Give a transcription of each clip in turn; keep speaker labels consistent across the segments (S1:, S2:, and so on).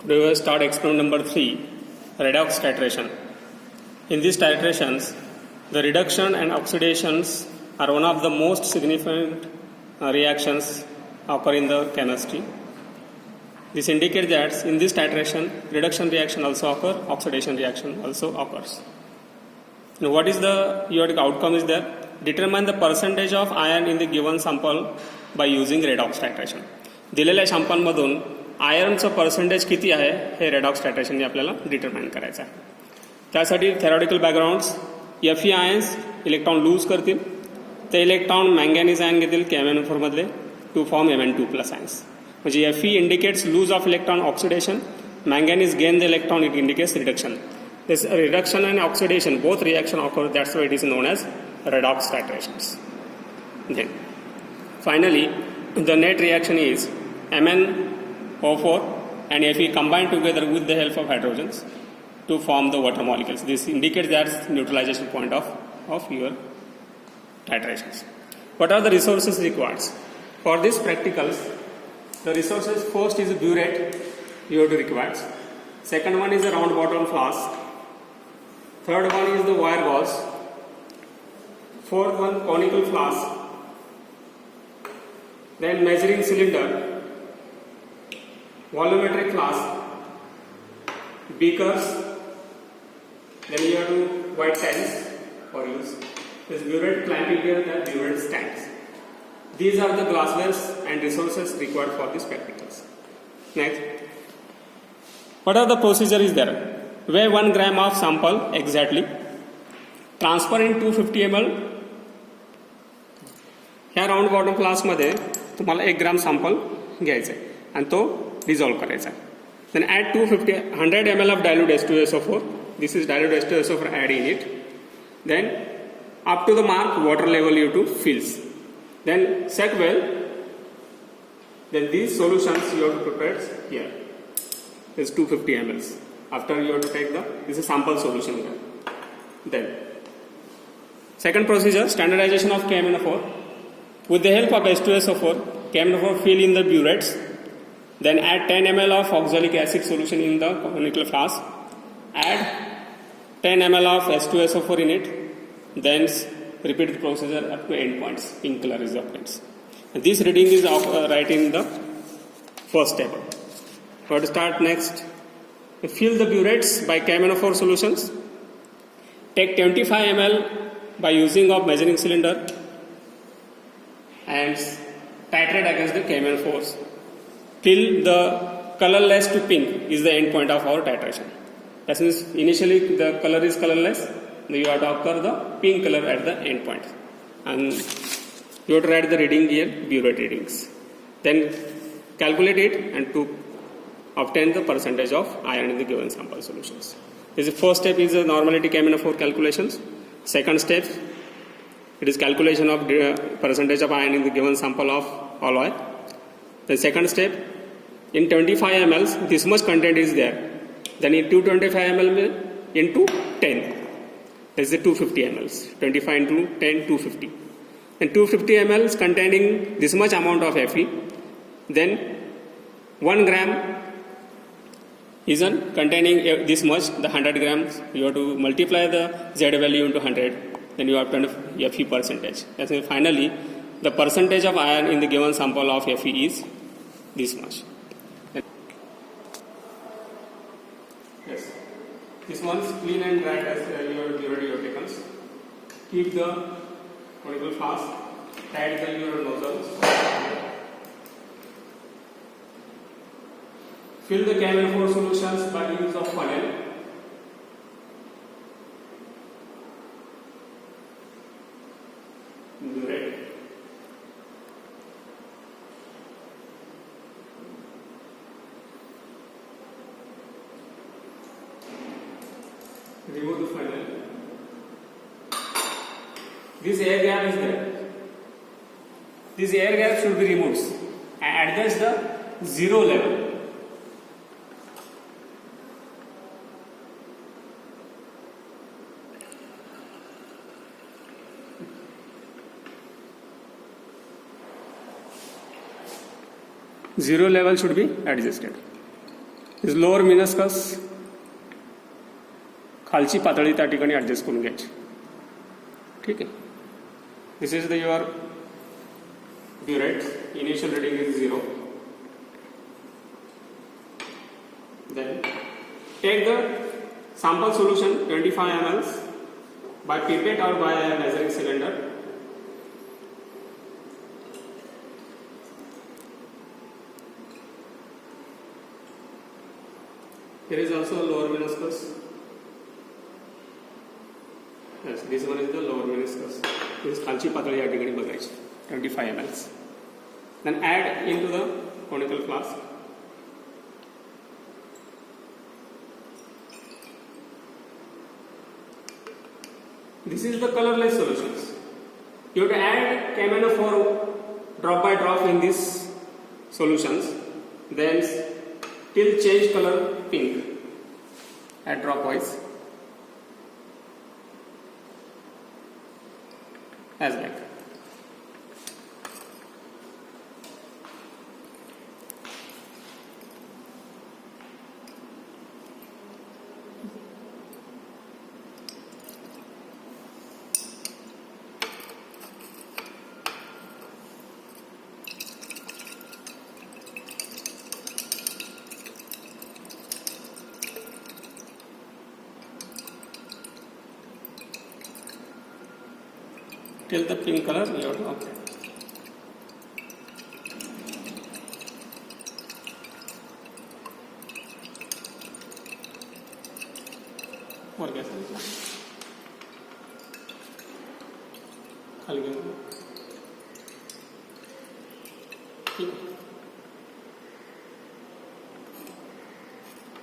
S1: We will start experiment number 3, redox titration. In these titrations, the reduction and oxidations are one of the most significant reactions occur in the chemistry. This indicates that in this titration, reduction reaction also occurs, oxidation reaction also occurs. Now, what is the periodic outcome is there? Determine the percentage of iron in the given sample by using redox titration. दिलेल्या सॅम्पलमधून आयर्नचं percentage किती आहे हे redox टायट्रेशनने आपल्याला determine करायचं आहे. त्यासाठी theoretical backgrounds Fe ions electron lose करतील, ते electron manganese ion घेतील KMnO4 मधले टू फॉर्म Mn2+ आयन्स. म्हणजे Fe indicates lose of electron oxidation, manganese gain the electron, it indicates reduction. This reduction and oxidation, both reaction occur, that's why it is known as redox titrations. Then, finally, the net reaction is MnO4 and Fe combined together with the help of hydrogens to form the water molecules. This indicates that's neutralization point of your titrations. What are the resources required? For this practicals, the resources first is burette, you have to require. Second one is a round bottle flask. Third one is the wire gauze. Fourth one conical flask. Then measuring cylinder, volumetric flask, beakers. Then you have to white tanks for use. This burette clamping gear, the burette stands. These are the glasswares and resources required for these practicals. Next, what are the procedure is there? Weigh 1 gram of sample exactly. Transfer in 250 ml. ह्या round bottom फ्लास्कमध्ये तुम्हाला 1 ग्राम sample घ्यायचा आहे आणि तो dissolve करायचा आहे. Then add 100 ml of dilute H2SO4. This is dilute H2SO4 add in it. Then up to the mark water level you to fills. Then set well. Then these solutions you have to prepare here. This is 250 ml. After you have to take this is sample solution here. Then second procedure, standardization of KMnO4. With the help of H2SO4, KMnO4 fill in the burettes. Then add 10 ml of oxalic acid solution in the conical flask. Add 10 ml of H2SO4 in it. Then repeat the procedure up to endpoints. Pink color is the points. This reading is right in the first table. What to start next? Fill the burettes by KMnO4 solutions. Take 25 ml by using of measuring cylinder and titrate against the KMnO4s. Till the colorless to pink is the end point of our titration. That means initially the color is colorless, you have to occur the pink color at the end point. And you have to write the reading here, burette readings. Then calculate it and to obtain the percentage of iron in the given sample solutions. This is first step is the normality KMnO4 calculations. Second step, it is calculation of percentage of iron in the given sample of alloy. The second step, in 25 ml, this much content is there. Then in 225 ml into 10. This is the 250 ml. 25 into 10, 250. And 250 ml containing this much amount of Fe. Then 1 gram is containing this much, the 100 grams. You have to multiply the Z value into 100. Then you have to find Fe percentage. That's why finally, the percentage of iron in the given sample of Fe is this much. Yes. This one is clean and dry as you have taken. Keep the conical flask, tight the your nozzles. Fill the KMnO4 solutions by use of funnel. Burette. Remove the funnel. This air gap is there. This air gap should be removed and adjust the zero level. Zero level should be adjusted. Is lower meniscus खालची पातळी त्या ठिकाणी adjust करून घ्यायची. ठीक आहे. This is the your burette. Initial reading is 0. Then take the sample solution 25 ml by pipette or by a measuring cylinder. Here is also a lower meniscus. Yes, this one is the lower meniscus. This is खालची पातळी या ठिकाणी बघायची 25 ml. Then add into the conical flask. This is the colorless solutions. You have to add KMnO4 drop by drop in these solutions. Then till change color pink. Add drop wise. As like. Till the pink color you have to apply. और कैसे खाली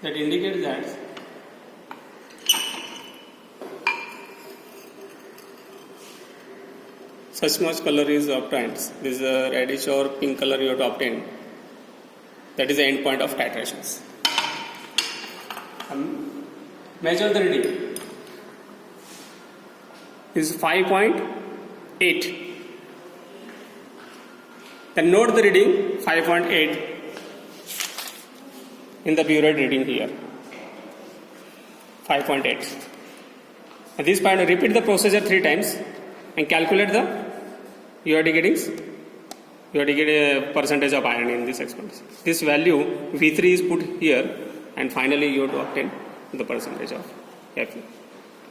S1: that indicates that such much color is obtained. This is a reddish or pink color you have to obtain. That is the end point of titrations. Measure the reading. Is 5.8. Then note the reading 5.8 in the burette reading here. 5.8. At this point, repeat the procedure 3 times and calculate the you are getting a percentage of iron in this experiment. This value V3 is put here, and finally you have to obtain the percentage of Fe.